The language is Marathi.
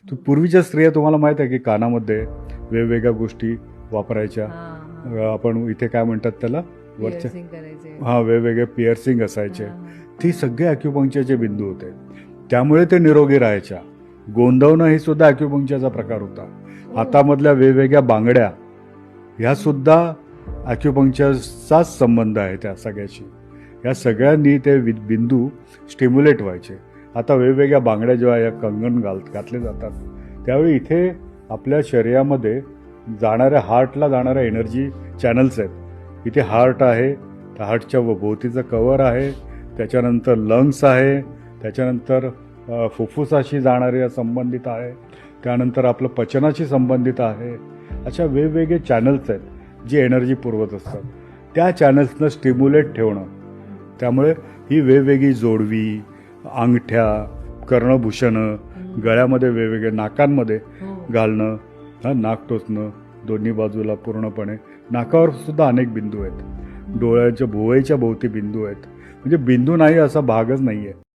तर पूर्वीच्या स्त्रिया तुम्हाला माहीत आहे की कानामध्ये वेगवेगळ्या गोष्टी वापरायच्या. आपण इथे काय म्हणतात त्याला वरच्या, हां, वेगवेगळे पिअर्सिंग असायचे. ती सगळे ॲक्युपंक्चरचे बिंदू होते. त्यामुळे ते निरोगी राहायच्या. गोंदवणं हे सुद्धा ॲक्युपंक्चरचा प्रकार होता. हातामधल्या वेगवेगळ्या बांगड्या ह्या सुद्धा ॲक्युपंक्चरचाच संबंध आहे त्या सगळ्याशी. या सगळ्यांनी ते बिंदू स्टिम्युलेट व्हायचे. आता वेगवेगळ्या बांगड्या जेव्हा या कंगण घातले जातात त्यावेळी इथे आपल्या शरीरामध्ये जाणाऱ्या हार्टला जाणाऱ्या एनर्जी चॅनल्स आहेत. इथे हार्ट आहे, त्या हार्टच्या भोवतीचं कवर आहे, त्याच्यानंतर लंग्स आहे, त्याच्यानंतर फुफ्फुसाशी जाणारे संबंधित आहे, त्यानंतर आपलं पचनाशी संबंधित आहे. अशा वेगवेगळे चॅनल्स आहेत जे एनर्जी पुरवत असतात. त्या चॅनल्सनं स्टिम्युलेट ठेवणं, त्यामुळे ही वेगवेगळी जोडवी, अंगठ्या, कर्णभूषणं, गळ्यामध्ये वेगवेगळे, नाकांमध्ये घालणं, नाक टोचणं दोन्ही बाजूला पूर्णपणे, नाकावर सुद्धा अनेक बिंदू आहेत, डोळ्याच्या भुवईच्या भोवती बिंदू आहेत. म्हणजे बिंदू नाही असा भागच नाही आहे.